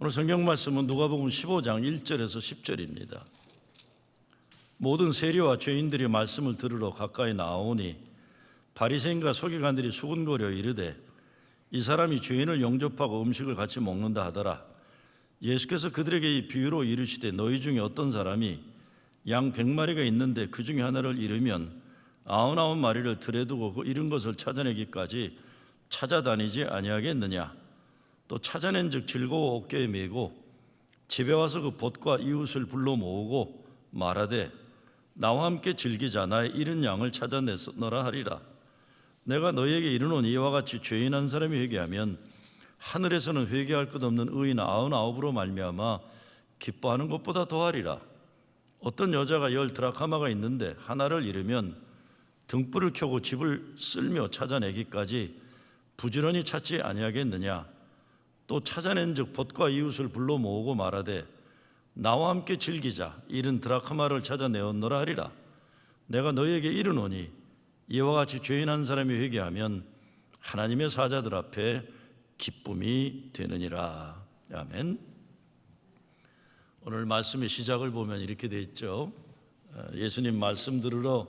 오늘 성경 말씀은 누가복음 15장 1절에서 10절입니다. 모든 세리와 죄인들이 말씀을 들으러 가까이 나오니 바리새인과 서기관들이 수군거려 이르되 이 사람이 죄인을 영접하고 음식을 같이 먹는다 하더라. 예수께서 그들에게 이 비유로 이르시되 너희 중에 어떤 사람이 양 100마리가 있는데 그 중에 하나를 잃으면 99마리를 들에 두고 그 잃은 것을 찾아내기까지 찾아다니지 아니하겠느냐. 또 찾아낸즉 즐거워 어깨에 메고 집에 와서 그 벗과 이웃을 불러 모으고 말하되 나와 함께 즐기자. 나의 잃은 양을 찾아내너라 하리라. 내가 너희에게 이르노니 이와 같이 죄인 한 사람이 회개하면 하늘에서는 회개할 것 없는 의인 99으로 말미암아 기뻐하는 것보다 더하리라. 어떤 여자가 10 드라카마가 있는데 하나를 잃으면 등불을 켜고 집을 쓸며 찾아내기까지 부지런히 찾지 아니하겠느냐. 또 찾아낸즉 벗과 이웃을 불러 모으고 말하되 나와 함께 즐기자. 잃은 드라카마를 찾아내었노라 하리라. 내가 너희에게 이르노니 이와 같이 죄인 한 사람이 회개하면 하나님의 사자들 앞에 기쁨이 되느니라. 아멘. 오늘 말씀의 시작을 보면 이렇게 돼 있죠. 예수님 말씀 들으러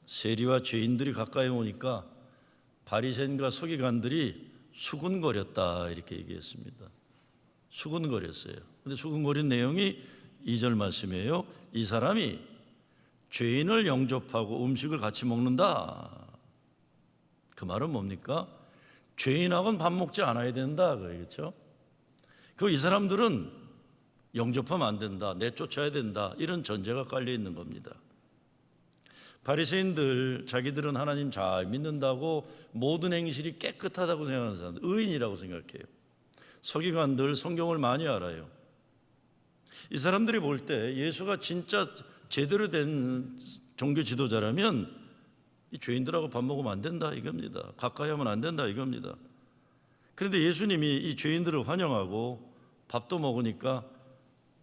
세리와 죄인들이 가까이 오니까 바리새인과 서기관들이 수군거렸다 이렇게 얘기했습니다. 수군거렸어요. 근데 수군거린 내용이 2절 말씀이에요. 이 사람이 죄인을 영접하고 음식을 같이 먹는다. 그 말은 뭡니까? 죄인하고는 밥 먹지 않아야 된다 그렇죠? 그 이 사람들은 영접하면 안 된다, 내쫓아야 된다 이런 전제가 깔려 있는 겁니다. 바리새인들 자기들은 하나님 잘 믿는다고 모든 행실이 깨끗하다고 생각하는 사람들, 의인이라고 생각해요. 서기관들 성경을 많이 알아요. 이 사람들이 볼 때 예수가 진짜 제대로 된 종교 지도자라면 이 죄인들하고 밥 먹으면 안 된다 이겁니다. 가까이 하면 안 된다 이겁니다. 그런데 예수님이 이 죄인들을 환영하고 밥도 먹으니까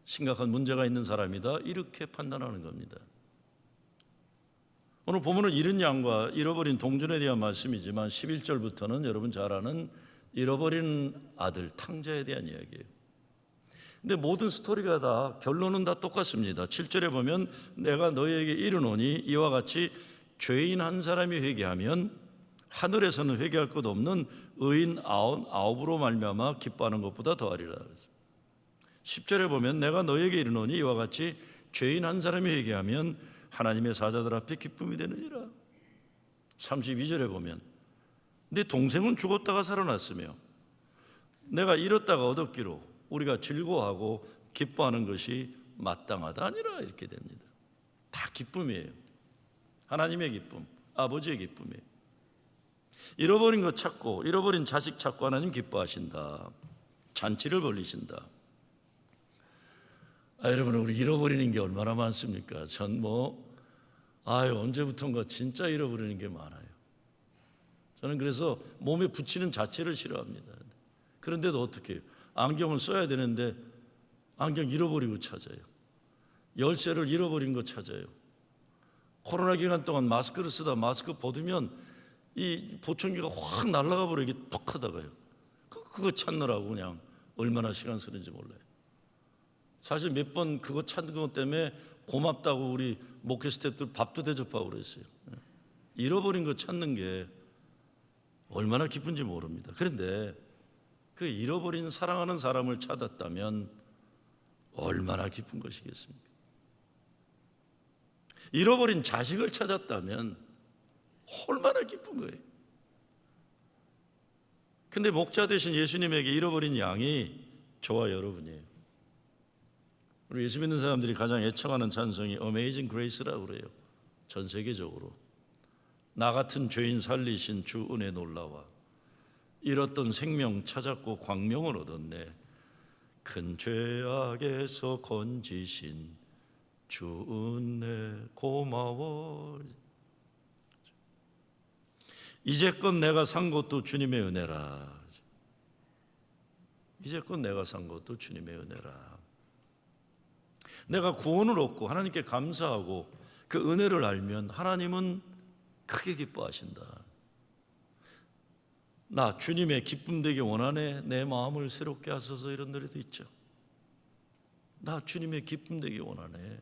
심각한 문제가 있는 사람이다 이렇게 판단하는 겁니다. 오늘 본문은 잃은 양과 잃어버린 동전에 대한 말씀이지만 11절부터는 여러분 잘 아는 잃어버린 아들 탕자에 대한 이야기예요. 근데 모든 스토리가 다 결론은 다 똑같습니다. 7절에 보면 내가 너희에게 이르노니 이와 같이 죄인 한 사람이 회개하면 하늘에서는 회개할 것 없는 의인 99으로 말미암아 기뻐하는 것보다 더하리라. 10절에 보면 내가 너희에게 이르노니 이와 같이 죄인 한 사람이 회개하면 하나님의 사자들 앞에 기쁨이 되느니라. 32절에 보면 내 동생은 죽었다가 살아났으며 내가 잃었다가 얻었기로 우리가 즐거워하고 기뻐하는 것이 마땅하다 아니라 이렇게 됩니다. 다 기쁨이에요. 하나님의 기쁨, 아버지의 기쁨이에요. 잃어버린 것 찾고 잃어버린 자식 찾고 하나님 기뻐하신다. 잔치를 벌리신다. 여러분 우리 잃어버리는 게 얼마나 많습니까? 전 언제부턴가 진짜 잃어버리는 게 많아요. 저는 그래서 몸에 붙이는 자체를 싫어합니다. 그런데도 어떻게 해요? 안경을 써야 되는데 안경 잃어버리고 찾아요. 열쇠를 잃어버린 거 찾아요. 코로나 기간 동안 마스크를 쓰다 마스크 벗으면 이 보청기가 확 날아가 버려. 이게 톡 하다가요. 그거 찾느라고 그냥 얼마나 시간 쓰는지 몰라요. 사실 몇 번 그거 찾는 것 때문에 고맙다고 우리 목회 스태프들 밥도 대접하고 그랬어요. 잃어버린 거 찾는 게 얼마나 기쁜지 모릅니다. 그런데 그 잃어버린 사랑하는 사람을 찾았다면 얼마나 기쁜 것이겠습니까? 잃어버린 자식을 찾았다면 얼마나 기쁜 거예요. 근데 목자 되신 예수님에게 잃어버린 양이 저와 여러분이에요. 우리 예수 믿는 사람들이 가장 애청하는 찬송이 Amazing Grace라고 그래요. 전 세계적으로 나 같은 죄인 살리신 주 은혜 놀라와 잃었던 생명 찾았고 광명을 얻었네. 큰 죄악에서 건지신 주 은혜 고마워. 이제껏 내가 산 것도 주님의 은혜라. 이제껏 내가 산 것도 주님의 은혜라. 내가 구원을 얻고 하나님께 감사하고 그 은혜를 알면 하나님은 크게 기뻐하신다. 나 주님의 기쁨 되게 원하네. 내 마음을 새롭게 하소서. 이런 노래도 있죠. 나 주님의 기쁨 되기 원하네.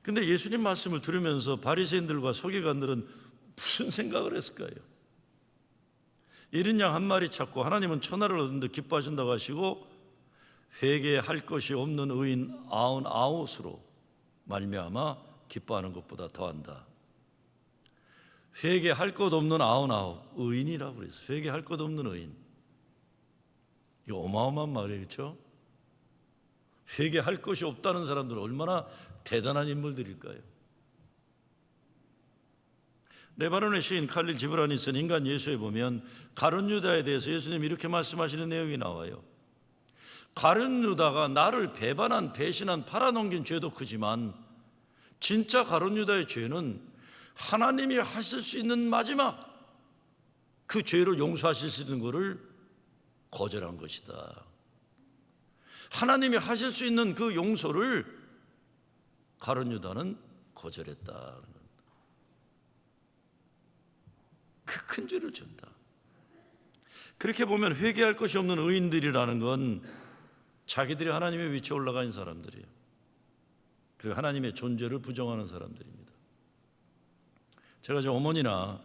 근데 예수님 말씀을 들으면서 바리새인들과 서기관들은 무슨 생각을 했을까요? 이른 양 한 마리 찾고 하나님은 천하를 얻은 데 기뻐하신다고 하시고 회개할 것이 없는 의인 99으로 말미암아 기뻐하는 것보다 더한다. 회개할 것 없는 99 의인이라고 그랬어요. 회개할 것 없는 의인. 이거 어마어마한 말이에요, 그렇죠? 회개할 것이 없다는 사람들은 얼마나 대단한 인물들일까요? 레바논의 시인 칼릴 지브란이 쓴 인간 예수에 보면 가룟 유다에 대해서 예수님이 이렇게 말씀하시는 내용이 나와요. 가룟 유다가 나를 배반한, 배신한, 팔아넘긴 죄도 크지만 진짜 가룟 유다의 죄는 하나님이 하실 수 있는 마지막 그 죄를 용서하실 수 있는 것을 거절한 것이다. 하나님이 하실 수 있는 그 용서를 가룟 유다는 거절했다. 그 큰 죄를 준다. 그렇게 보면 회개할 것이 없는 의인들이라는 건 자기들이 하나님의 위치에 올라가 있는 사람들이에요. 그리고 하나님의 존재를 부정하는 사람들입니다. 제가 저 어머니나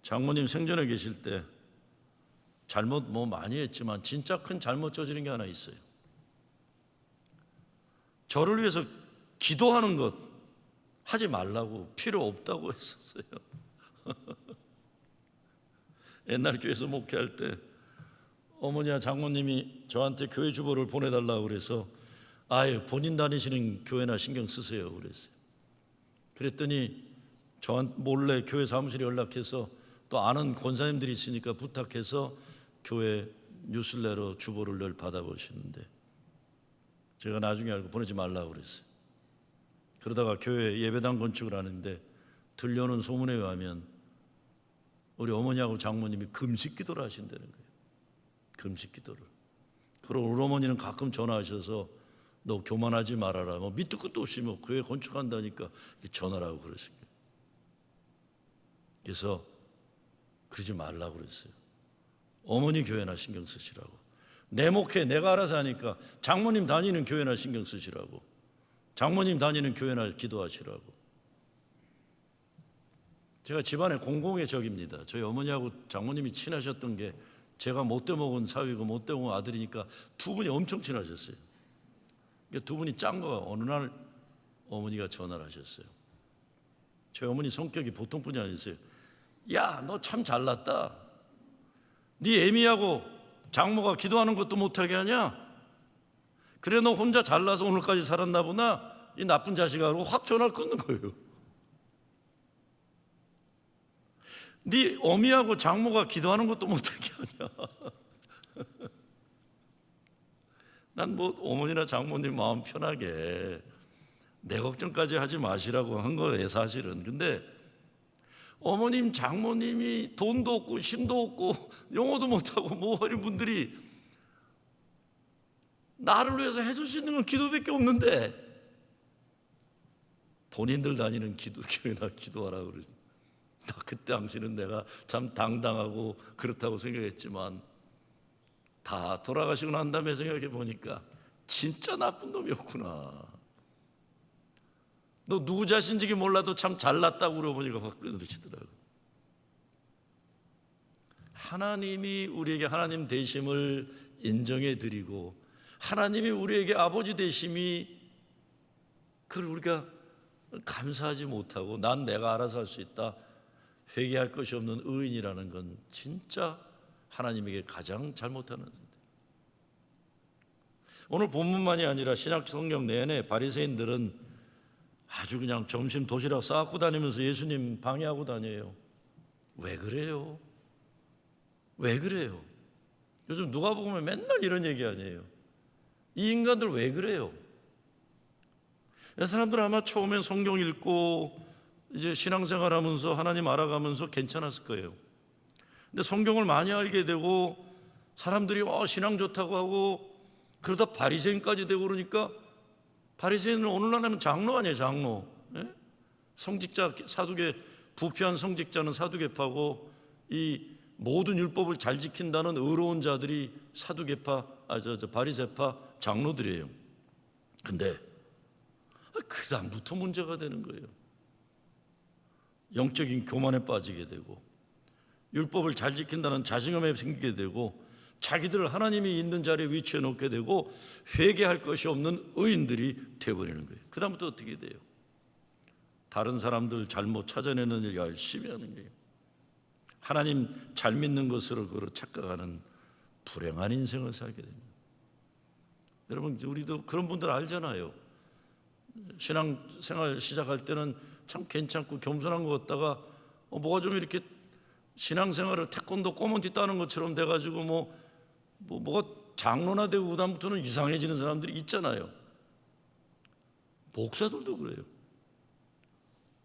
장모님 생전에 계실 때 잘못 많이 했지만 진짜 큰 잘못 저지른 게 하나 있어요. 저를 위해서 기도하는 것 하지 말라고, 필요 없다고 했었어요. 옛날 교회에서 목회할 때 어머니와 장모님이 저한테 교회 주보를 보내달라고 그래서 아유, 본인 다니시는 교회나 신경 쓰세요 그랬어요. 그랬더니 저한테 몰래 교회 사무실에 연락해서 또 아는 권사님들이 있으니까 부탁해서 교회 뉴스레터 주보를 늘 받아보시는데 제가 나중에 알고 보내지 말라고 그랬어요. 그러다가 교회 예배당 건축을 하는데 들려오는 소문에 의하면 우리 어머니하고 장모님이 금식 기도를 하신다는 거예요. 금식 기도를. 그리고 우리 어머니는 가끔 전화하셔서 너 교만하지 말아라. 뭐 밑도 끝도 없이 뭐 교회 건축한다니까 전화라고 그랬어요. 그래서 그러지 말라고 그랬어요. 어머니 교회나 신경 쓰시라고. 내 목회 내가 알아서 하니까 장모님 다니는 교회나 신경 쓰시라고. 장모님 다니는 교회나 기도하시라고. 제가 집안의 공공의 적입니다. 저희 어머니하고 장모님이 친하셨던 게 제가 못돼 먹은 사위고 못돼 먹은 아들이니까 두 분이 엄청 친하셨어요. 두 분이 짠 거 어느 날 어머니가 전화를 하셨어요. 저희 어머니 성격이 보통 분이 아니었어요. 야, 너 참 잘났다. 네 애미하고 장모가 기도하는 것도 못하게 하냐? 그래 너 혼자 잘나서 오늘까지 살았나 보나? 이 나쁜 자식아 하고 확 전화를 끊는 거예요. 네 어미하고 장모가 기도하는 것도 못하게 하냐? 난 뭐 어머니나 장모님 마음 편하게 내 걱정까지 하지 마시라고 한 거예요 사실은. 근데 어머님 장모님이 돈도 없고 힘도 없고 영어도 못하고 뭐 이런 분들이 나를 위해서 해줄 수 있는 건 기도밖에 없는데 본인들 다니는 교회나 기도하라고 그러지. 나 그때 당시는 내가 참 당당하고 그렇다고 생각했지만 다 돌아가시고 난 다음에 생각해 보니까 진짜 나쁜 놈이었구나. 너 누구 자신인지 몰라도 참 잘났다고 물어보니까 확 끊으시더라고. 하나님이 우리에게 하나님 되심을 인정해 드리고 하나님이 우리에게 아버지 되심이 그걸 우리가 감사하지 못하고 난 내가 알아서 할 수 있다. 회개할 것이 없는 의인이라는 건 진짜 하나님에게 가장 잘못하는 일이다. 오늘 본문만이 아니라 신약 성경 내내 바리새인들은 아주 그냥 점심 도시락 싸갖고 다니면서 예수님 방해하고 다녀요. 왜 그래요? 왜 그래요? 요즘 누가복음에 맨날 이런 얘기 아니에요. 이 인간들 왜 그래요? 사람들은 아마 처음엔 성경 읽고 이제 신앙생활하면서 하나님 알아가면서 괜찮았을 거예요. 근데 성경을 많이 알게 되고 사람들이 신앙 좋다고 하고 그러다 바리새인까지 되고 그러니까 바리새인은 오늘날 하면 장로 아니에요, 장로. 예? 성직자, 사두개, 부패한 성직자는 사두개파고 이 모든 율법을 잘 지킨다는 의로운 자들이 바리새파, 장로들이에요. 근데 그 다음부터 문제가 되는 거예요. 영적인 교만에 빠지게 되고 율법을 잘 지킨다는 자신감에 생기게 되고 자기들을 하나님이 있는 자리에 위치해 놓게 되고 회개할 것이 없는 의인들이 되어버리는 거예요. 그 다음부터 어떻게 돼요? 다른 사람들 잘못 찾아내는 일 열심히 하는 거예요. 하나님 잘 믿는 것으로 그걸 착각하는 불행한 인생을 살게 됩니다. 여러분, 우리도 그런 분들 알잖아요. 신앙생활 시작할 때는 참 괜찮고 겸손한 것 같다가 뭐가 좀 이렇게 신앙생활을 태권도 꼬문띠 따는 것처럼 돼가지고 뭐가 장로나 되고 그다음부터는 이상해지는 사람들이 있잖아요. 목사들도 그래요.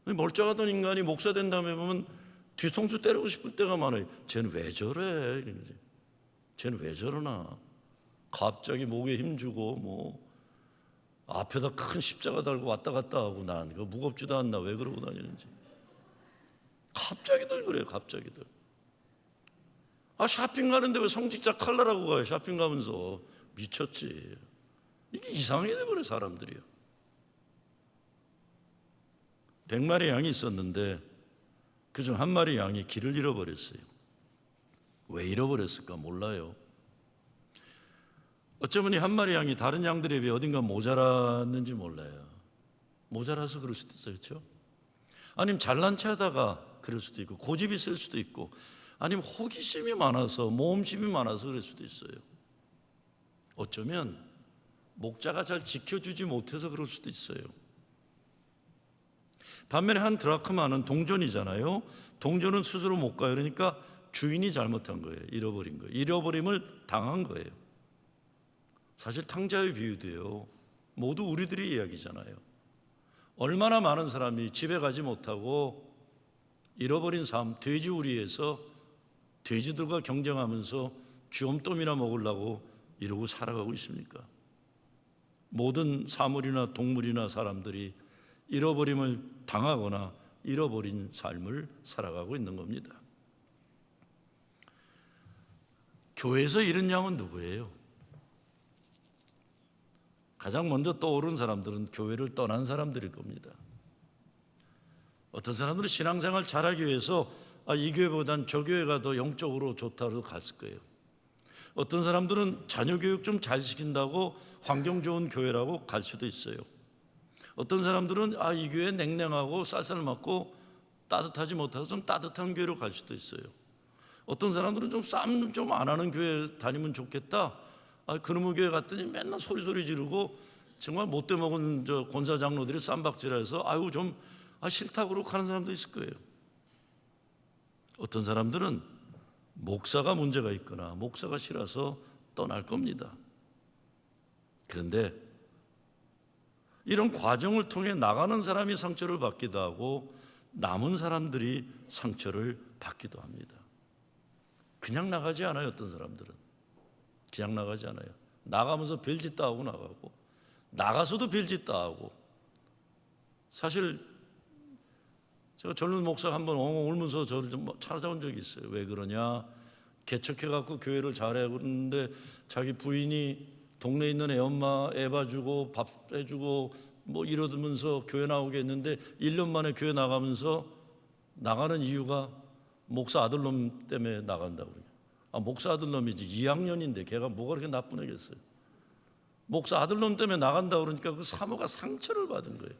멀쩡하던 인간이 목사 된 다음에 보면 뒤통수 때리고 싶을 때가 많아요. 쟤는 왜 저래? 이런 거지. 쟤는 왜 저러나? 갑자기 목에 힘주고 앞에다 큰 십자가 달고 왔다 갔다 하고 난 그거 무겁지도 않나 왜 그러고 다니는지. 갑자기들 그래요. 갑자기들. 쇼핑 가는데 왜 성직자 칼라라고 가요? 쇼핑 가면서. 미쳤지. 이게 이상하게 돼버려요, 사람들이요. 100마리 양이 있었는데 그중 한 마리 양이 길을 잃어버렸어요. 왜 잃어버렸을까 몰라요. 어쩌면 이 한 마리 양이 다른 양들에 비해 어딘가 모자랐는지 몰라요. 모자라서 그럴 수도 있어요. 그렇죠? 아니면 잘난 체하다가 그럴 수도 있고 고집이 있을 수도 있고 아니면 호기심이 많아서 모험심이 많아서 그럴 수도 있어요. 어쩌면 목자가 잘 지켜주지 못해서 그럴 수도 있어요. 반면에 한 드라크마는 동전이잖아요. 동전은 스스로 못 가요. 그러니까 주인이 잘못한 거예요. 잃어버린 거예요. 잃어버림을 당한 거예요. 사실 탕자의 비유도요. 모두 우리들의 이야기잖아요. 얼마나 많은 사람이 집에 가지 못하고 잃어버린 삶, 돼지우리에서 돼지들과 경쟁하면서 쥐엄똥이나 먹으려고 이러고 살아가고 있습니까? 모든 사물이나 동물이나 사람들이 잃어버림을 당하거나 잃어버린 삶을 살아가고 있는 겁니다. 교회에서 잃은 양은 누구예요? 가장 먼저 떠오른 사람들은 교회를 떠난 사람들일 겁니다. 어떤 사람들은 신앙생활 잘하기 위해서 이 교회보단 저 교회가 더 영적으로 좋다고 갔을 거예요. 어떤 사람들은 자녀 교육 좀 잘 시킨다고 환경 좋은 교회라고 갈 수도 있어요. 어떤 사람들은 이 교회 냉랭하고 쌀쌀맞고 따뜻하지 못해서 좀 따뜻한 교회로 갈 수도 있어요. 어떤 사람들은 좀 싸움 좀 안 하는 교회 다니면 좋겠다. 그놈의 교회 갔더니 맨날 소리 지르고 정말 못돼 먹은 권사 장로들이 쌈박질해서 좀 싫다고 그러고 가는 사람도 있을 거예요. 어떤 사람들은 목사가 문제가 있거나 목사가 싫어서 떠날 겁니다. 그런데 이런 과정을 통해 나가는 사람이 상처를 받기도 하고 남은 사람들이 상처를 받기도 합니다. 그냥 나가지 않아요. 어떤 사람들은 그냥 나가지 않아요. 나가면서 별짓 다 하고 나가고 나가서도 별짓 다 하고. 사실 제가 젊은 목사가 한번 엉엉 울면서 저를 좀 찾아온 적이 있어요. 왜 그러냐? 개척해갖고 교회를 잘해 그러는데 자기 부인이 동네에 있는 애 엄마 애 봐주고 밥 해주고 이러면서 교회 나오게 했는데 1년 만에 교회 나가면서 나가는 이유가 목사 아들놈 때문에 나간다고 그래요. 목사 아들놈이지 2학년인데 걔가 뭐가 그렇게 나쁜 애겠어요. 목사 아들놈 때문에 나간다고 그러니까 그 사모가 상처를 받은 거예요.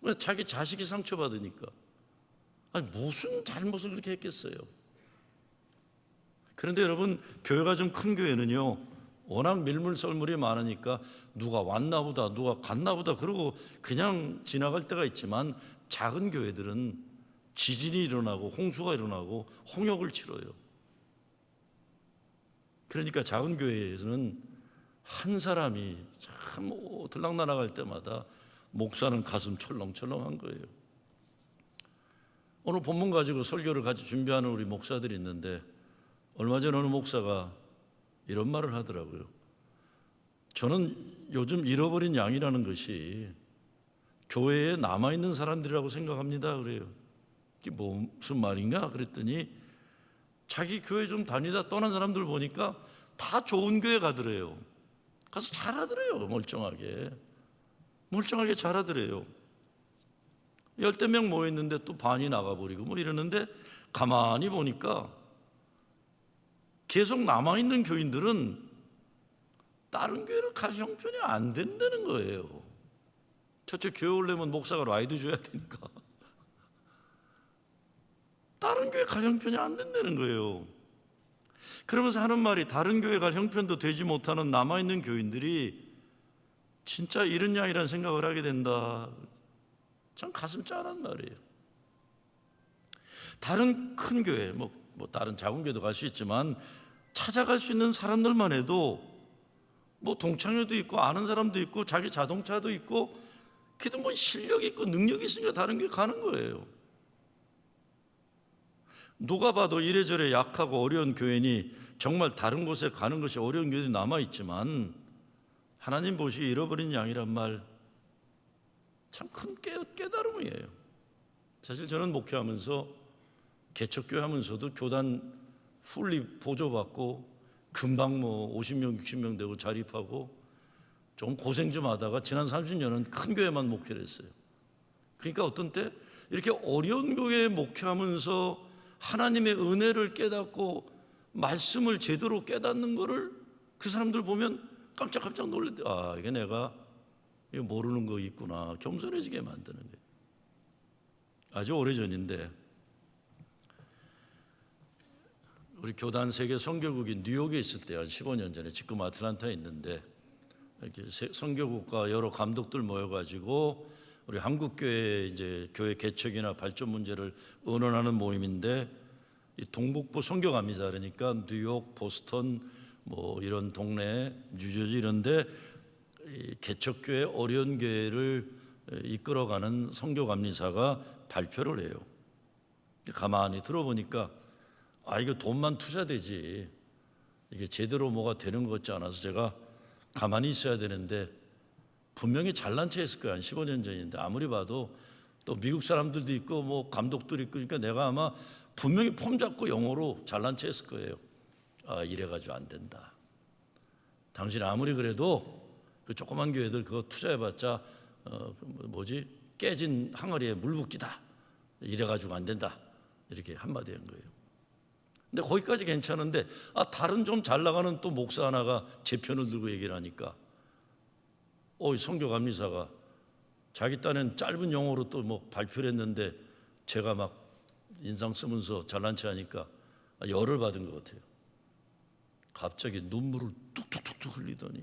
왜? 자기 자식이 상처받으니까. 무슨 잘못을 그렇게 했겠어요. 그런데 여러분, 교회가 좀 큰 교회는요 워낙 밀물썰물이 많으니까 누가 왔나 보다 누가 갔나 보다 그러고 그냥 지나갈 때가 있지만 작은 교회들은 지진이 일어나고 홍수가 일어나고 홍역을 치러요. 그러니까 작은 교회에서는 한 사람이 참 들락날락할 때마다 목사는 가슴 철렁철렁한 거예요. 오늘 본문 가지고 설교를 같이 준비하는 우리 목사들이 있는데 얼마 전에 어느 목사가 이런 말을 하더라고요. 저는 요즘 잃어버린 양이라는 것이 교회에 남아있는 사람들이라고 생각합니다. 그래요. 이게 무슨 말인가? 그랬더니 자기 교회 좀 다니다 떠난 사람들 보니까 다 좋은 교회 가더래요. 가서 잘하더래요. 멀쩡하게 잘하더래요. 10명 모였는데 또 반이 나가버리고 뭐 이러는데, 가만히 보니까 계속 남아있는 교인들은 다른 교회를 갈 형편이 안 된다는 거예요. 저쪽 교회 오려면 목사가 라이드 줘야 되니까 다른 교회 갈 형편이 안 된다는 거예요. 그러면서 하는 말이, 다른 교회 갈 형편도 되지 못하는 남아있는 교인들이 진짜 이런 양이라는 생각을 하게 된다. 참 가슴 짠한 말이에요. 다른 큰 교회, 뭐 다른 작은 교회도 갈 수 있지만 찾아갈 수 있는 사람들만 해도 뭐 동창회도 있고 아는 사람도 있고 자기 자동차도 있고, 그래도 뭐 실력이 있고 능력이 있으니까 다른 교회 가는 거예요. 누가 봐도 이래저래 약하고 어려운 교회니 정말 다른 곳에 가는 것이 어려운 교회들이 남아있지만, 하나님 보시기에 잃어버린 양이란 말 참 큰 깨달음이에요. 사실 저는 목회하면서, 개척교회 하면서도 교단 풀리 보조받고 금방 뭐 50명 60명 되고 자립하고 좀 고생 좀 하다가 지난 30년은 큰 교회만 목회를 했어요. 그러니까 어떤 때 이렇게 어려운 교회에 목회하면서 하나님의 은혜를 깨닫고 말씀을 제대로 깨닫는 거를 그 사람들 보면 깜짝깜짝 놀랬대. 아, 이게 내가 이거 모르는 거 있구나. 겸손해지게 만드는 거예요. 아주 오래전인데, 우리 교단 세계 선교국이 뉴욕에 있을 때 한 15년 전에, 지금 아틀란타에 있는데, 이렇게 선교국과 여러 감독들 모여가지고 우리 한국 교회 이제 교회 개척이나 발전 문제를 의논하는 모임인데, 이 동북부 선교 감리자, 그러니까 뉴욕, 보스턴 뭐 이런 동네, 뉴저지 이런데 개척교회 어려운 교회를 이끌어가는 선교 감리사가 발표를 해요. 가만히 들어보니까, 아, 이거 돈만 투자되지 이게 제대로 뭐가 되는 것 같지 않아서 제가 가만히 있어야 되는데, 분명히 잘난 체 했을 거야. 한 15년 전인데 아무리 봐도 또 미국 사람들도 있고 뭐 감독들이 있고, 그러니까 내가 아마 분명히 폼 잡고 영어로 잘난 체 했을 거예요. 아, 이래가지고 안 된다. 당신 아무리 그래도 그 조그만 교회들 그거 투자해봤자 깨진 항아리에 물 붓기다. 이래가지고 안 된다. 이렇게 한마디 한 거예요. 근데 거기까지 괜찮은데, 다른 좀 잘 나가는 또 목사 하나가 제 편을 들고 얘기를 하니까, 선교 감리사가 자기 딴엔 짧은 영어로 또 뭐 발표를 했는데 제가 막 인상 쓰면서 잘난 체 하니까 열을 받은 것 같아요. 갑자기 눈물을 뚝뚝뚝뚝 흘리더니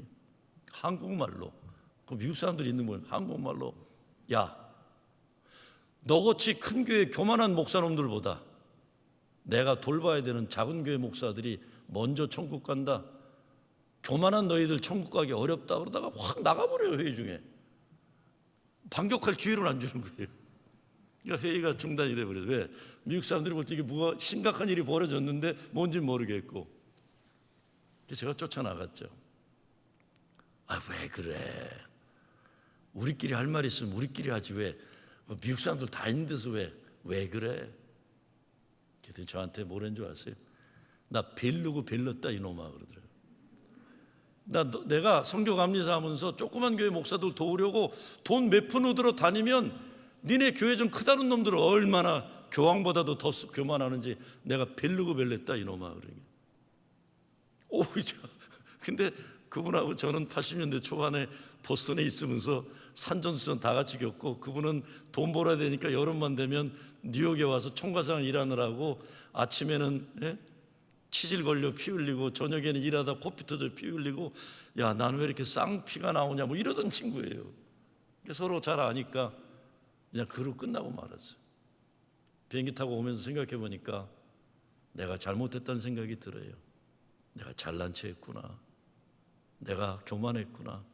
한국말로, 그 미국 사람들이 있는 걸 한국말로, 야, 너같이 큰 교회 교만한 목사놈들보다 내가 돌봐야 되는 작은 교회 목사들이 먼저 천국 간다. 교만한 너희들 천국 가기 어렵다. 그러다가 확 나가버려요. 회의 중에 반격할 기회를 안 주는 거예요. 그러니까 회의가 중단이 돼버려요. 왜? 미국 사람들이 볼 때 이게 뭐가 심각한 일이 벌어졌는데 뭔지 모르겠고. 그래서 제가 쫓아나갔죠. 아, 왜 그래? 우리끼리 할 말 있으면 우리끼리 하지, 왜 미국 사람들 다 있는 데서 왜 그래? 그랬더니 저한테 뭐라는 줄 아세요? 나 벨르고 벨렀다 이놈아 그러더라고요. 내가 선교 감리사 하면서 조그만 교회 목사들 도우려고 돈 몇 푼 얻으러 다니면 니네 교회 좀 크다는 놈들은 얼마나 교황보다도 더 교만하는지 내가 벨르고 벨랬다 이놈아 그러게. 근데 그분하고 저는 80년대 초반에 보스턴에 있으면서 산전수전 다 같이 겪고, 그분은 돈 벌어야 되니까 여름만 되면 뉴욕에 와서 총괄상 일하느라고 아침에는 치질 걸려 피 흘리고 저녁에는 일하다 코피 터져 피 흘리고, 야, 나는 왜 이렇게 쌍피가 나오냐 뭐 이러던 친구예요. 서로 잘 아니까 그냥 그로 끝나고 말았어요. 비행기 타고 오면서 생각해 보니까 내가 잘못했다는 생각이 들어요. 내가 잘난 체 했구나. 내가 교만했구나.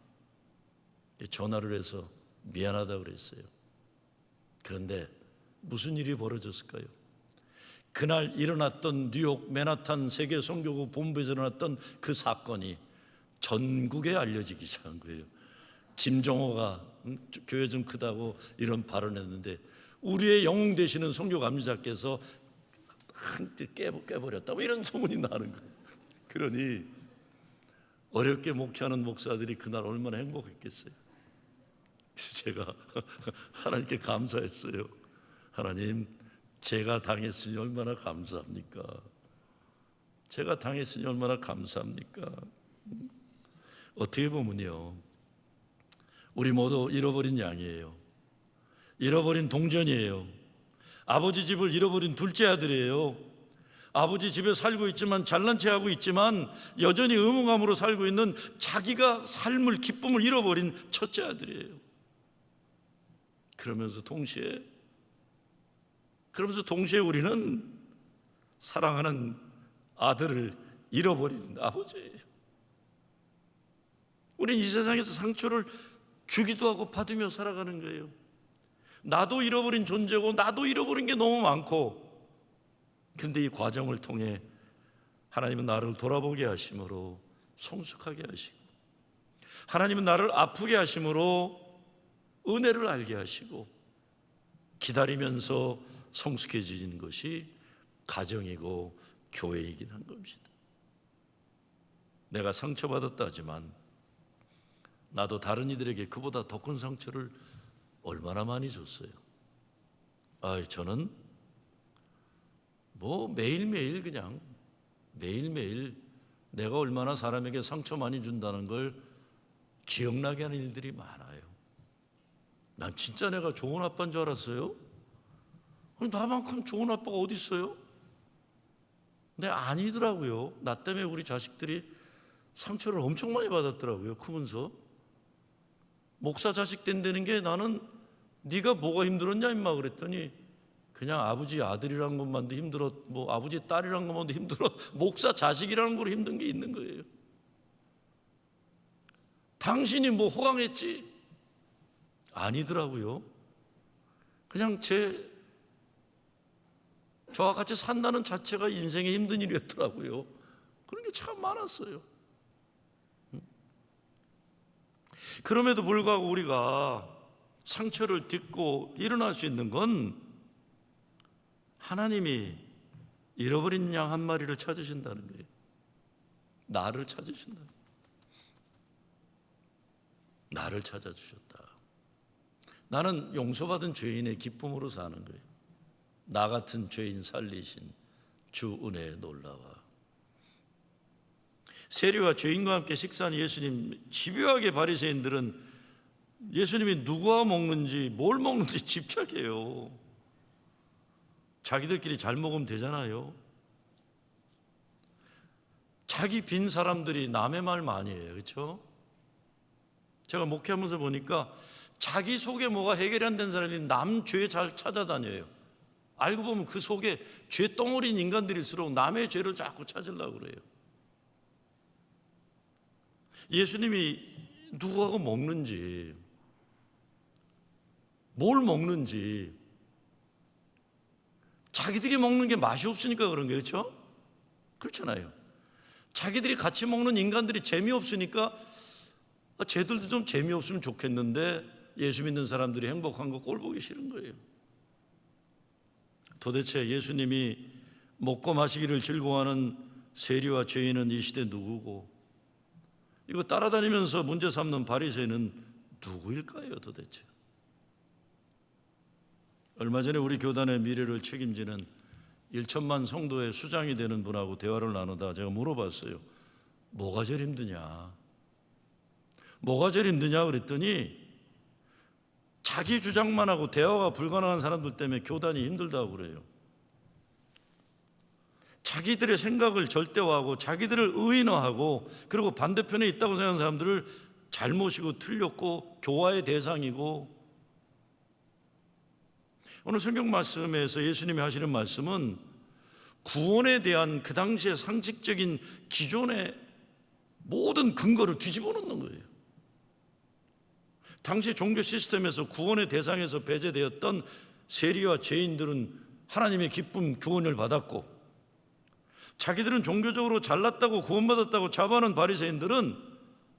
전화를 해서 미안하다고 그랬어요. 그런데 무슨 일이 벌어졌을까요? 그날 일어났던 뉴욕 맨하탄 세계 선교국 본부에서 일어났던 그 사건이 전국에 알려지기 시작한 거예요. 김종호가 교회 좀 크다고 이런 발언했는데 우리의 영웅 되시는 선교 감리자께서 한뜻 깨버렸다 뭐 이런 소문이 나는 거예요. 그러니 어렵게 목회하는 목사들이 그날 얼마나 행복했겠어요. 제가 하나님께 감사했어요. 하나님, 제가 당했으니 얼마나 감사합니까? 제가 당했으니 얼마나 감사합니까? 어떻게 보면요, 우리 모두 잃어버린 양이에요. 잃어버린 동전이에요. 아버지 집을 잃어버린 둘째 아들이에요. 아버지 집에 살고 있지만, 잘난 체 하고 있지만 여전히 의무감으로 살고 있는, 자기가 삶을, 기쁨을 잃어버린 첫째 아들이에요. 그러면서 동시에 우리는 사랑하는 아들을 잃어버린 아버지예요. 우리는 이 세상에서 상처를 주기도 하고 받으며 살아가는 거예요. 나도 잃어버린 존재고, 나도 잃어버린 게 너무 많고, 그런데 이 과정을 통해 하나님은 나를 돌아보게 하심으로 성숙하게 하시고, 하나님은 나를 아프게 하심으로 은혜를 알게 하시고, 기다리면서 성숙해지는 것이 가정이고 교회이긴 한 겁니다. 내가 상처받았다 하지만 나도 다른 이들에게 그보다 더 큰 상처를 얼마나 많이 줬어요. 저는 매일매일 내가 얼마나 사람에게 상처 많이 준다는 걸 기억나게 하는 일들이 많아요. 난 진짜 내가 좋은 아빠인 줄 알았어요. 나만큼 좋은 아빠가 어디 있어요? 근데 아니더라고요. 나 때문에 우리 자식들이 상처를 엄청 많이 받았더라고요. 크면서. 목사 자식 된다는 게, 나는 네가 뭐가 힘들었냐 임마 그랬더니, 그냥 아버지 아들이라는 것만도 힘들어, 아버지 딸이라는 것만도 힘들어, 목사 자식이라는 걸 힘든 게 있는 거예요. 당신이 호강했지? 아니더라고요. 그냥 저와 같이 산다는 자체가 인생의 힘든 일이었더라고요. 그런 게 참 많았어요. 그럼에도 불구하고 우리가 상처를 딛고 일어날 수 있는 건, 하나님이 잃어버린 양 한 마리를 찾으신다는 거예요. 나를 찾으신다. 나를 찾아주셨다. 나는 용서받은 죄인의 기쁨으로 사는 거예요. 나 같은 죄인 살리신 주 은혜에 놀라워. 세리와 죄인과 함께 식사한 예수님, 집요하게 바리새인들은 예수님이 누구와 먹는지, 뭘 먹는지 집착해요. 자기들끼리 잘 먹으면 되잖아요. 자기 빈 사람들이 남의 말 많이 해요. 그렇죠? 제가 목회하면서 보니까 자기 속에 뭐가 해결이 안 된 사람이 남 죄 잘 찾아다녀요. 알고 보면 그 속에 죄 덩어리인 인간들일수록 남의 죄를 자꾸 찾으려고 그래요. 예수님이 누구하고 먹는지, 뭘 먹는지, 자기들이 먹는 게 맛이 없으니까 그런 게, 그렇죠? 그렇잖아요. 자기들이 같이 먹는 인간들이 재미없으니까, 쟤들도 좀 재미없으면 좋겠는데 예수 믿는 사람들이 행복한 거 꼴 보기 싫은 거예요. 도대체 예수님이 먹고 마시기를 즐거워하는 세리와 죄인은 이 시대 누구고, 이거 따라다니면서 문제 삼는 바리새인은 누구일까요 도대체? 얼마 전에 우리 교단의 미래를 책임지는 1천만 성도의 수장이 되는 분하고 대화를 나누다 제가 물어봤어요. 뭐가 제일 힘드냐? 뭐가 제일 힘드냐 그랬더니, 자기 주장만 하고 대화가 불가능한 사람들 때문에 교단이 힘들다고 그래요. 자기들의 생각을 절대화하고 자기들을 의인화하고, 그리고 반대편에 있다고 생각하는 사람들을 잘못이고 틀렸고 교화의 대상이고. 오늘 성경 말씀에서 예수님이 하시는 말씀은 구원에 대한 그 당시의 상식적인 기존의 모든 근거를 뒤집어 놓는 거예요. 당시 종교 시스템에서 구원의 대상에서 배제되었던 세리와 죄인들은 하나님의 기쁨, 구원을 받았고, 자기들은 종교적으로 잘났다고 구원받았다고 자부하는 바리새인들은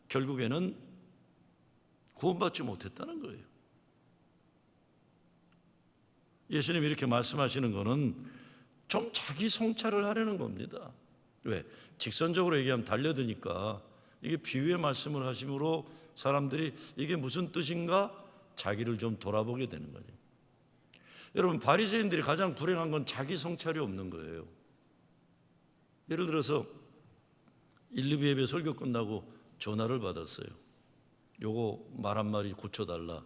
결국에는 구원받지 못했다는 거예요. 예수님이 이렇게 말씀하시는 거는 좀 자기 성찰을 하려는 겁니다. 왜? 직선적으로 얘기하면 달려드니까 이게 비유의 말씀을 하심으로 사람들이 이게 무슨 뜻인가 자기를 좀 돌아보게 되는 거죠. 여러분, 바리새인들이 가장 불행한 건 자기 성찰이 없는 거예요. 예를 들어서 1, 2부 예배 설교 끝나고 전화를 받았어요. 요거 말 한마디 고쳐달라.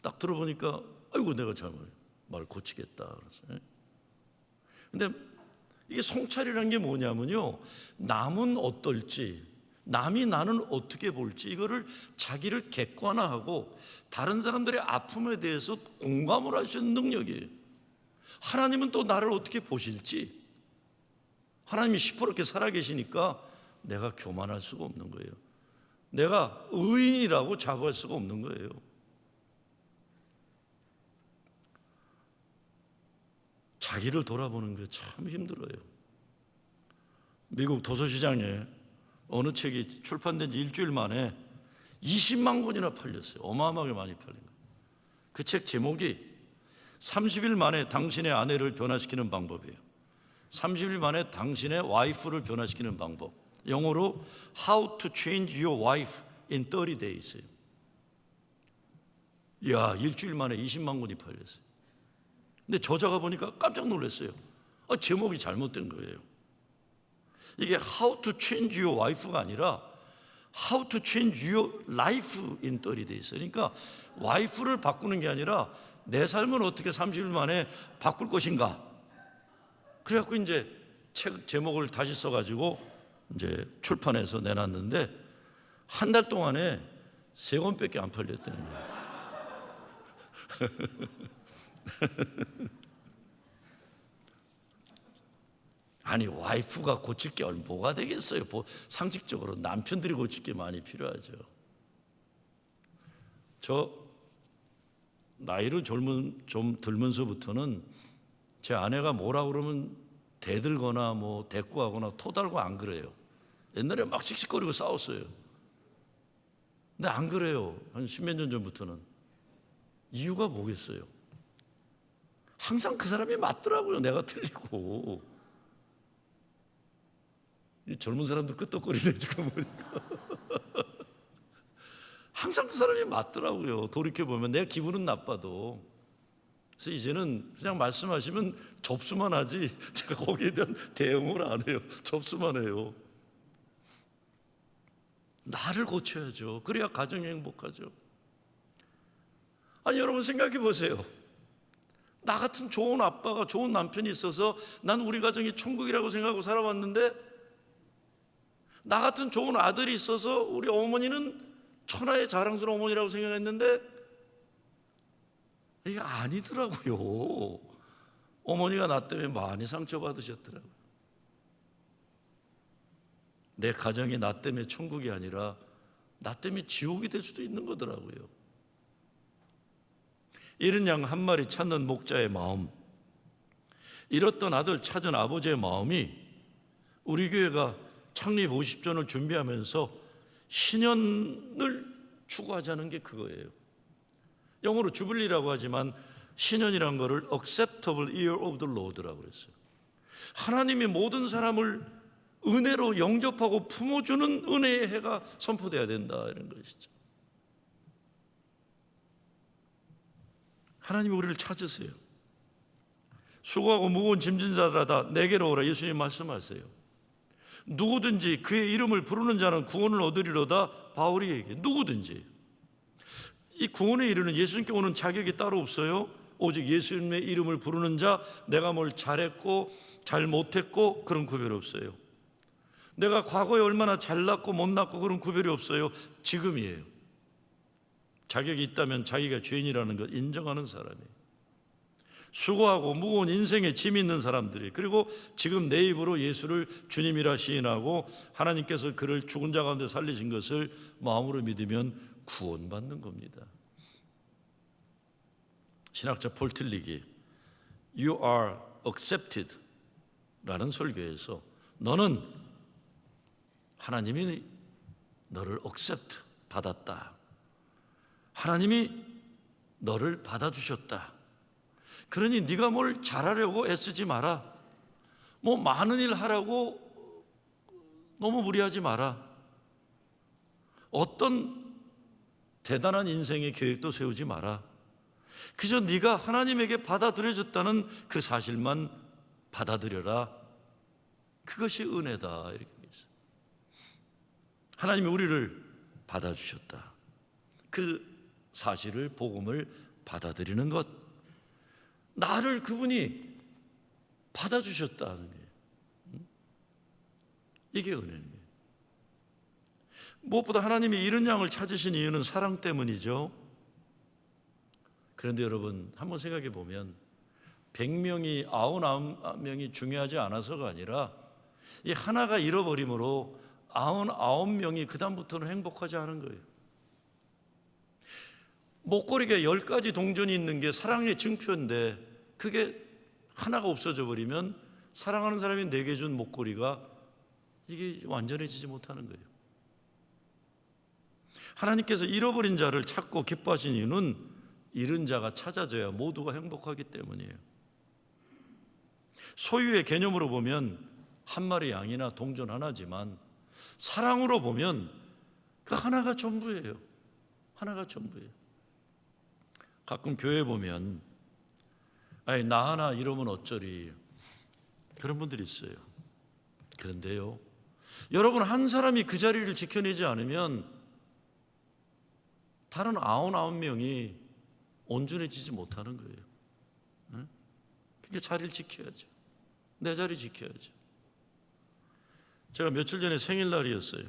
딱 들어보니까 아이고 내가 잘못 말 고치겠다 그랬어요. 근데 이게 성찰이라는 게 뭐냐면요, 남은 어떨지, 남이 나는 어떻게 볼지 이거를 자기를 객관화하고 다른 사람들의 아픔에 대해서 공감을 할 수 있는 능력이에요. 하나님은 또 나를 어떻게 보실지, 하나님이 시퍼렇게 살아계시니까 내가 교만할 수가 없는 거예요. 내가 의인이라고 자부할 수가 없는 거예요. 자기를 돌아보는 게 참 힘들어요. 미국 도서시장에 어느 책이 출판된 지 일주일 만에 20만 권이나 팔렸어요. 어마어마하게 많이 팔린 거예요. 그 책 제목이 30일 만에 당신의 아내를 변화시키는 방법이에요. 30일 만에 당신의 와이프를 변화시키는 방법. 영어로 How to change your wife in 30 days예요. 이야, 일주일 만에 20만 권이 팔렸어요. 근데 저자가 보니까 깜짝 놀랐어요. 제목이 잘못된 거예요. 이게 How to change your wife가 아니라 How to change your life in 30 days. 그러니까 와이프를 바꾸는 게 아니라 내 삶을 어떻게 30일 만에 바꿀 것인가. 그래갖고 이제 책 제목을 다시 써가지고 이제 출판해서 내놨는데 한 달 동안에 3권밖에 안 팔렸다는 거예요. 아니, 와이프가 고칠 게 뭐가 되겠어요? 상식적으로 남편들이 고칠 게 많이 필요하죠. 저 나이를 좀 들면서부터는 제 아내가 뭐라 그러면 대들거나 뭐 대꾸하거나 토달고 안 그래요. 옛날에 막 씩씩거리고 싸웠어요. 근데 안 그래요. 한 10몇 년 전부터는. 이유가 뭐겠어요? 항상 그 사람이 맞더라고요. 내가 틀리고. 이 젊은 사람들 끄떡거리네 지금 보니까. 항상 그 사람이 맞더라고요. 돌이켜보면 내가 기분은 나빠도. 그래서 이제는 그냥 말씀하시면 접수만 하지 제가 거기에 대한 대응을 안 해요. 접수만 해요. 나를 고쳐야죠. 그래야 가정이 행복하죠. 아니, 여러분 생각해 보세요. 나 같은 좋은 아빠가, 좋은 남편이 있어서 난 우리 가정이 천국이라고 생각하고 살아왔는데, 나 같은 좋은 아들이 있어서 우리 어머니는 천하의 자랑스러운 어머니라고 생각했는데 이게 아니더라고요. 어머니가 나 때문에 많이 상처받으셨더라고요. 내 가정이 나 때문에 천국이 아니라 나 때문에 지옥이 될 수도 있는 거더라고요. 잃은 양 한 마리 찾는 목자의 마음, 잃었던 아들 찾은 아버지의 마음이 우리 교회가 창립 50전을 준비하면서 신년을 추구하자는 게 그거예요. 영어로 주빌리라고 하지만 신년이란 거를 Acceptable Year of the Lord라고 그랬어요. 하나님이 모든 사람을 은혜로 영접하고 품어주는 은혜의 해가 선포돼야 된다, 이런 것이죠. 하나님이 우리를 찾으세요. 수고하고 무거운 짐진 자들아 내게로 오라, 예수님 말씀하세요. 누구든지 그의 이름을 부르는 자는 구원을 얻으리로다, 바울이 얘기해. 누구든지. 이 구원에 이르는, 예수님께 오는 자격이 따로 없어요. 오직 예수님의 이름을 부르는 자, 내가 뭘 잘했고 잘못했고 그런 구별이 없어요. 내가 과거에 얼마나 잘났고 못났고 그런 구별이 없어요. 지금이에요. 자격이 있다면 자기가 죄인이라는 걸 인정하는 사람이에요. 수고하고 무거운 인생에 짐 있는 사람들이, 그리고 지금 내 입으로 예수를 주님이라 시인하고 하나님께서 그를 죽은 자 가운데 살리신 것을 마음으로 믿으면 구원받는 겁니다. 신학자 폴 틸릭이 You are accepted 라는 설교에서 너는 하나님이 너를 accept, 받았다. 하나님이 너를 받아주셨다. 그러니 네가 뭘 잘하려고 애쓰지 마라. 뭐 많은 일 하라고 너무 무리하지 마라. 어떤 대단한 인생의 계획도 세우지 마라. 그저 네가 하나님에게 받아들여졌다는 그 사실만 받아들여라. 그것이 은혜다. 이렇게 얘기했어요. 하나님이 우리를 받아주셨다. 그 사실을, 복음을 받아들이는 것, 나를 그분이 받아주셨다는 게, 이게 은혜입니다. 무엇보다 하나님이 이런 양을 찾으신 이유는 사랑 때문이죠. 그런데 여러분, 한번 생각해 보면 100명이 99명이 중요하지 않아서가 아니라 이 하나가 잃어버림으로 99명이 그 다음부터는 행복하지 않은 거예요. 목걸이가 10가지 동전이 있는 게 사랑의 증표인데 그게 하나가 없어져 버리면 사랑하는 사람이 내게 준 목걸이가 이게 완전해지지 못하는 거예요. 하나님께서 잃어버린 자를 찾고 기뻐하신 이유는 잃은 자가 찾아져야 모두가 행복하기 때문이에요. 소유의 개념으로 보면 한 마리 양이나 동전 하나지만 사랑으로 보면 그 하나가 전부예요. 하나가 전부예요. 가끔 교회 보면 아니 나 하나 이러면 어쩌리 그런 분들이 있어요. 그런데요, 여러분 한 사람이 그 자리를 지켜내지 않으면 다른 99명이 온전해지지 못하는 거예요. 그러니까 자리를 지켜야죠. 내 자리 지켜야죠. 제가 며칠 전에 생일날이었어요.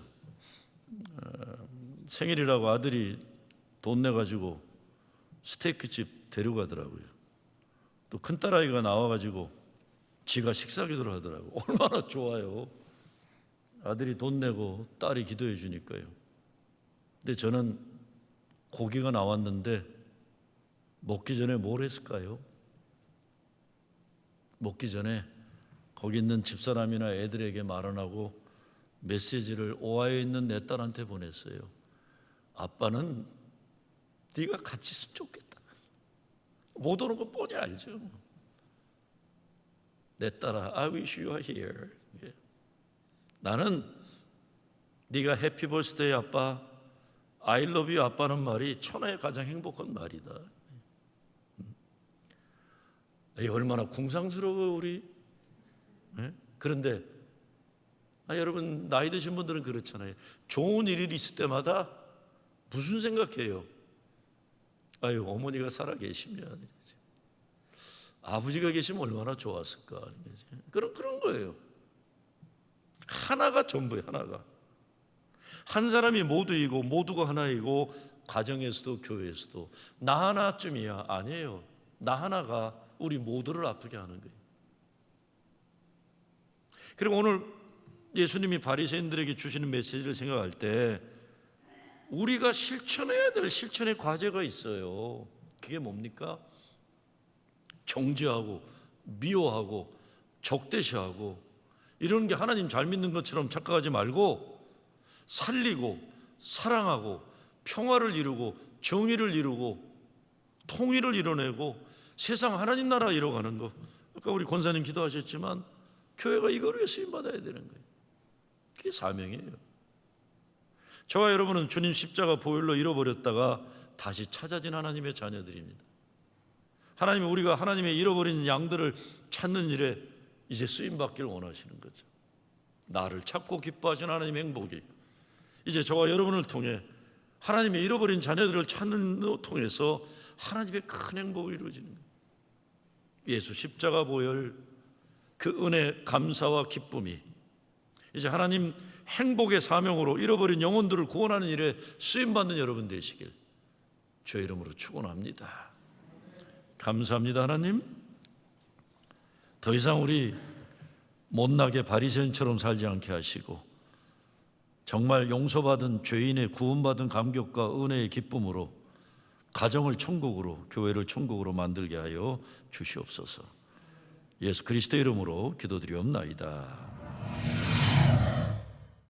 생일이라고 아들이 돈 내가지고 스테이크집 데려가더라고요. 또 큰딸아이가 나와가지고 지가 식사기도를 하더라고요. 얼마나 좋아요. 아들이 돈 내고 딸이 기도해 주니까요. 근데 저는 고기가 나왔는데 먹기 전에 뭘 했을까요? 먹기 전에 거기 있는 집사람이나 애들에게 말 안 하고 메시지를 오하이에 있는 내 딸한테 보냈어요. 아빠는 네가 같이 있으면 좋겠다. 못 오는 거 뻔히 알죠. 내 딸아, I wish you are here. 나는 네가 해피 버스데이 아빠, I love you 아빠는 말이 천하의 가장 행복한 말이다. 얼마나 궁상스러워 우리. 그런데 여러분 나이 드신 분들은 그렇잖아요. 좋은 일이 있을 때마다 무슨 생각해요? 아유 어머니가 살아 계시면, 아버지가 계시면 얼마나 좋았을까. 그런 거예요. 하나가 전부예요. 하나가. 한 사람이 모두이고 모두가 하나이고 가정에서도 교회에서도 나 하나쯤이야. 아니에요. 나 하나가 우리 모두를 아프게 하는 거예요. 그리고 오늘 예수님이 바리새인들에게 주시는 메시지를 생각할 때 우리가 실천해야 될 실천의 과제가 있어요. 그게 뭡니까? 정죄하고 미워하고 적대시하고 이런 게 하나님 잘 믿는 것처럼 착각하지 말고 살리고 사랑하고 평화를 이루고 정의를 이루고 통일을 이뤄내고 세상 하나님 나라 이뤄가는 거. 아까 우리 권사님 기도하셨지만 교회가 이걸 위해 쓰임받아야 되는 거예요. 그게 사명이에요. 저와 여러분은 주님 십자가 보혈로 잃어버렸다가 다시 찾아진 하나님의 자녀들입니다. 하나님은 우리가 하나님의 잃어버린 양들을 찾는 일에 이제 쓰임받기를 원하시는 거죠. 나를 찾고 기뻐하시는 하나님의 행복이 이제 저와 여러분을 통해 하나님의 잃어버린 자녀들을 찾는 것 통해서 하나님의 큰 행복이 이루어지는 거예요. 예수 십자가 보혈 그 은혜 감사와 기쁨이 이제 하나님 행복의 사명으로 잃어버린 영혼들을 구원하는 일에 쓰임받는 여러분 되시길 주의 이름으로 축원합니다. 감사합니다. 하나님, 더 이상 우리 못나게 바리새인처럼 살지 않게 하시고 정말 용서받은 죄인의 구원받은 감격과 은혜의 기쁨으로 가정을 천국으로, 교회를 천국으로 만들게 하여 주시옵소서. 예수 그리스도의 이름으로 기도드리옵나이다.